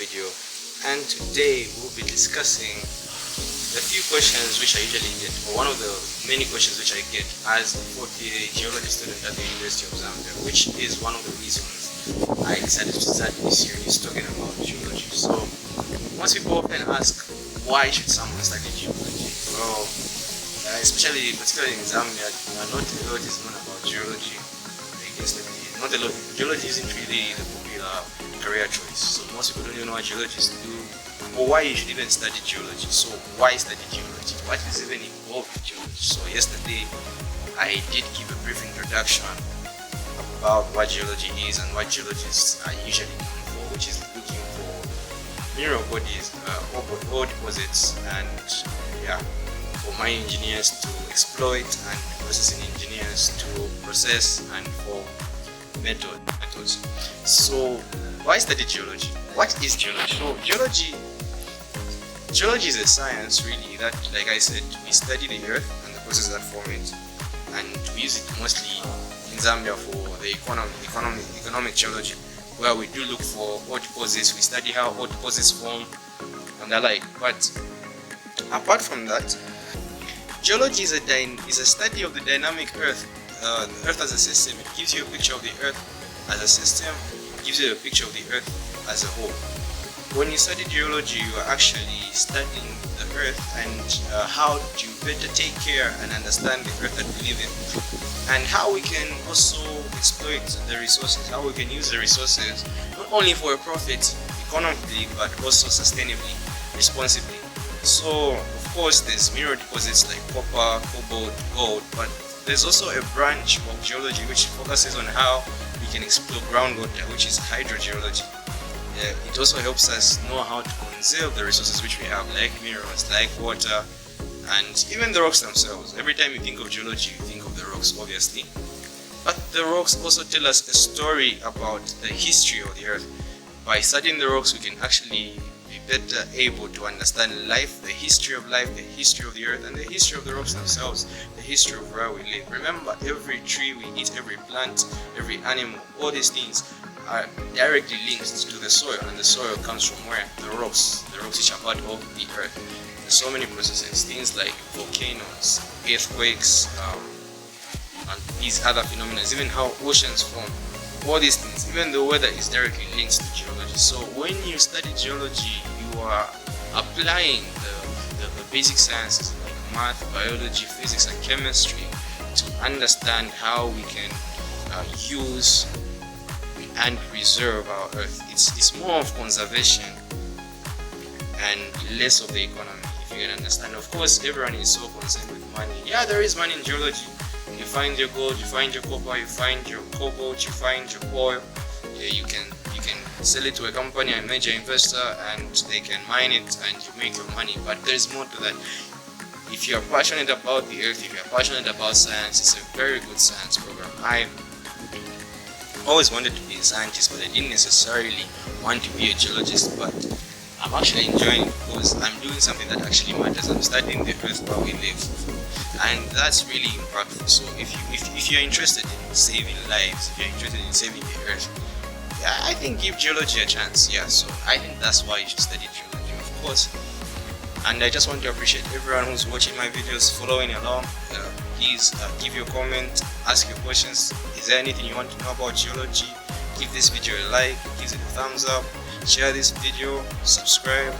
video, and today we'll be discussing a few questions which I usually get, or one of the many questions which I get as a fourth year geology student at the University of Zambia, which is one of the reasons I decided to start this series talking about geology. So most people often ask, why should someone study geology? Well, particularly in Zambia, not a lot is known about geology. Not a lot. Geology isn't really the popular career choice, so most people don't even know what geologists do or why you should even study geology. So why study geology? What is even involved in geology? So yesterday I did give a brief introduction about what geology is and what geologists are usually known for, which is looking for mineral bodies, ore deposits, and for mine engineers to exploit and processing engineers to process, and for methods. So why study geology? What is geology? So geology is a science really that, like I said, we study the earth and the processes that form it, and we use it mostly in Zambia for the economic geology, where we do look for ore deposits. We study how ore deposits form and the like. But apart from that, geology is a study of the dynamic earth. The earth as a system. It gives you a picture of the earth as a system. It gives you a picture of the earth as a whole. When you study geology, you are actually studying the earth and how to better take care and understand the earth that we live in, and how we can also exploit the resources, how we can use the resources not only for a profit economically but also sustainably, responsibly. So of course there's mineral deposits like copper, cobalt, gold, but there's also a branch of geology which focuses on how we can explore groundwater, which is hydrogeology. It also helps us know how to conserve the resources which we have, like minerals, like water, and even the rocks themselves. Every time you think of geology, you think of the rocks, obviously. But the rocks also tell us a story about the history of the earth. By studying the rocks, we can actually be better able to understand life, the history of life, the history of the earth, and the history of the rocks themselves, the history of where we live. Remember, every tree we eat, every plant, every animal, all these things are directly linked to the soil, and the soil comes from where? The rocks which are part of the earth. There's so many processes, things like volcanoes, earthquakes, and these other phenomena, even how oceans form. All these things, even the weather is directly linked to geology. So when you study geology, you are applying the basic sciences like math, biology, physics, and chemistry to understand how we can use and preserve our earth. It's more of conservation and less of the economy, if you can understand. Of course, everyone is so concerned with money. Yeah, there is money in geology. You find your gold, you find your copper, you find your cobalt, you find your oil. You can sell it to a company, a major investor, and they can mine it and you make your money. But there is more to that. If you are passionate about the earth, if you are passionate about science, it's a very good science program. I always wanted to be a scientist, but I didn't necessarily want to be a geologist. But I'm actually enjoying it because I'm doing something that actually matters. I'm studying the earth where we live, and that's really impactful. So if you're interested in saving lives, if you're interested in saving the earth, I think give geology a chance. Yeah, so I think that's why you should study geology, of course. And I just want to appreciate everyone who's watching my videos, following along. Please give your comment, ask your questions. Is there anything you want to know about geology? Give this video a like, give it a thumbs up, share this video, subscribe,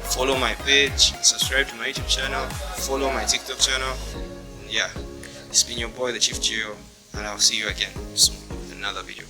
follow my page, subscribe to my YouTube channel, follow my TikTok channel. Yeah, it's been your boy, the Chief Geo, and I'll see you again soon with another video.